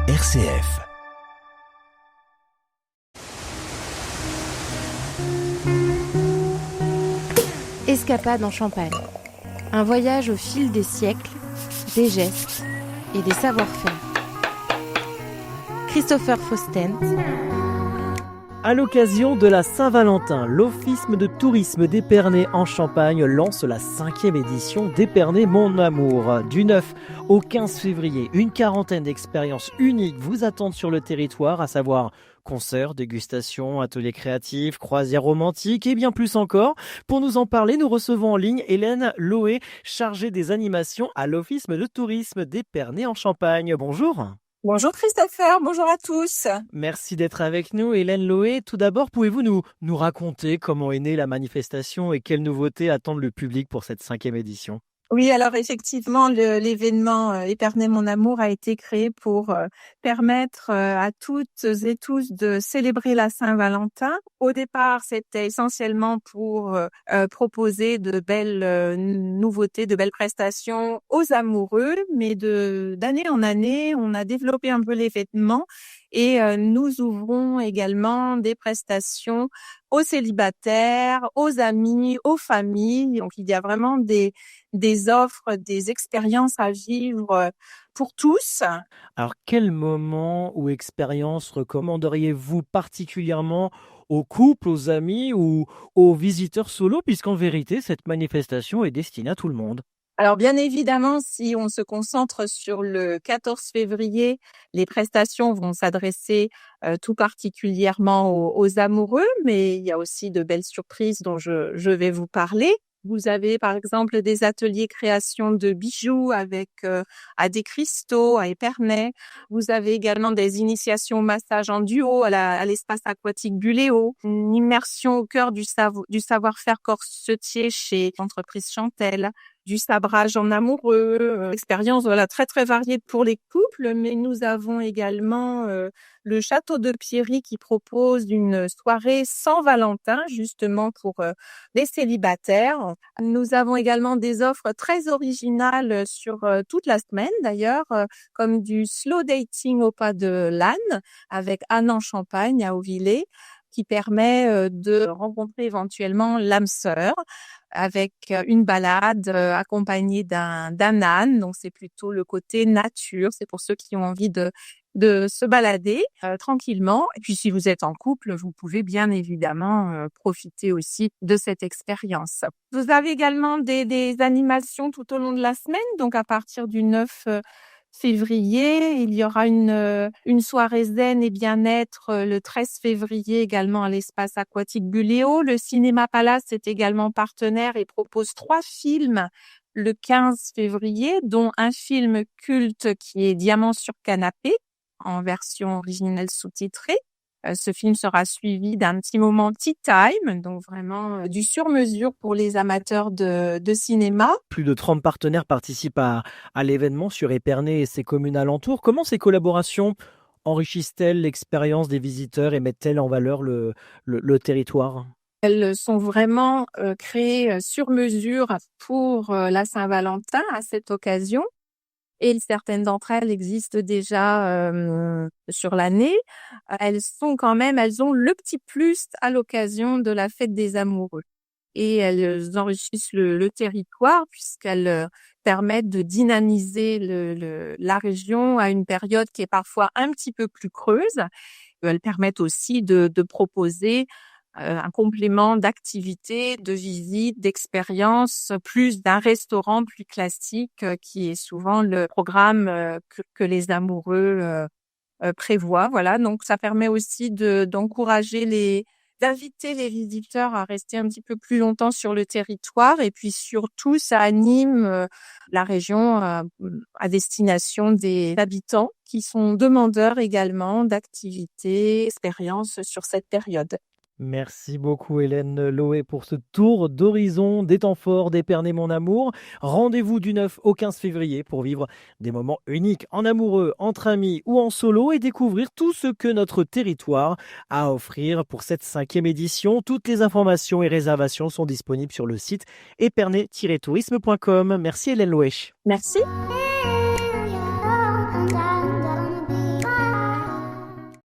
RCF. Escapade en Champagne. Un voyage au fil des siècles, des gestes et des savoir-faire. Christopher Faustent. À l'occasion de la Saint-Valentin, l'Office de tourisme d'Épernay en Champagne lance la 5e édition d'Épernay Mon Amour. Du 9 au 15 février, une quarantaine d'expériences uniques vous attendent sur le territoire, à savoir concerts, dégustations, ateliers créatifs, croisières romantiques et bien plus encore. Pour nous en parler, nous recevons en ligne Hélène Loé, chargée des animations à l'Office de tourisme d'Épernay en Champagne. Bonjour. Bonjour Christopher, bonjour à tous. Merci d'être avec nous, Hélène Loé. Tout d'abord, pouvez-vous nous raconter comment est née la manifestation et quelles nouveautés attendent le public pour cette 5e édition ? Oui, alors effectivement, l'événement Épernay Mon Amour a été créé pour permettre à toutes et tous de célébrer la Saint-Valentin. Au départ, c'était essentiellement pour proposer de belles nouveautés, de belles prestations aux amoureux, mais d'année en année, on a développé un peu l'événement et nous ouvrons également des prestations aux célibataires, aux amis, aux familles. Donc, il y a vraiment des offres, des expériences à vivre pour tous. Alors, quel moment ou expérience recommanderiez-vous particulièrement aux couples, aux amis ou aux visiteurs solo, puisqu'en vérité, cette manifestation est destinée à tout le monde ? Alors bien évidemment, si on se concentre sur le 14 février, les prestations vont s'adresser tout particulièrement aux amoureux, mais il y a aussi de belles surprises dont je vais vous parler. Vous avez par exemple des ateliers création de bijoux avec à des cristaux, à Épernay. Vous avez également des initiations au massage en duo à l'espace aquatique Buléo, une immersion au cœur du savoir-faire corsetier chez l'entreprise Chantel, du sabrage en amoureux, expérience très très variée pour les couples, mais nous avons également le château de Pierry qui propose une soirée sans Valentin justement pour les célibataires. Nous avons également des offres très originales sur toute la semaine d'ailleurs, comme du slow dating au pas de l'âne avec Anne en Champagne à Auvillers, qui permet de rencontrer éventuellement l'âme sœur avec une balade accompagnée d'un âne. Donc, c'est plutôt le côté nature. C'est pour ceux qui ont envie de se balader tranquillement. Et puis, si vous êtes en couple, vous pouvez bien évidemment profiter aussi de cette expérience. Vous avez également des animations tout au long de la semaine. Donc, à partir du 9 février, il y aura une soirée zen et bien-être le 13 février également à l'espace aquatique Buléo. Le Cinéma Palace est également partenaire et propose 3 films le 15 février, dont un film culte qui est Diamant sur canapé en version originale sous-titrée. Ce film sera suivi d'un petit moment tea time, donc vraiment du sur-mesure pour les amateurs de cinéma. Plus de 30 partenaires participent à l'événement sur Épernay et ses communes alentours. Comment ces collaborations enrichissent-elles l'expérience des visiteurs et mettent-elles en valeur le territoire ? Elles sont vraiment créées sur mesure pour la Saint-Valentin à cette occasion. Et certaines d'entre elles existent déjà sur l'année. Elles ont le petit plus à l'occasion de la fête des amoureux. Et elles enrichissent le territoire puisqu'elles permettent de dynamiser la région à une période qui est parfois un petit peu plus creuse. Elles permettent aussi de proposer un complément d'activité, de visite, d'expérience, plus d'un restaurant plus classique qui est souvent le programme que les amoureux prévoient. Voilà, donc ça permet aussi d'inviter les visiteurs à rester un petit peu plus longtemps sur le territoire et puis surtout ça anime la région à destination des habitants qui sont demandeurs également d'activités, expériences sur cette période. Merci beaucoup Hélène Loé pour ce tour d'horizon des temps forts d'Épernay Mon Amour. Rendez-vous du 9 au 15 février pour vivre des moments uniques en amoureux, entre amis ou en solo et découvrir tout ce que notre territoire a à offrir pour cette 5e édition. Toutes les informations et réservations sont disponibles sur le site epernay-tourisme.com. Merci Hélène Loé. Merci.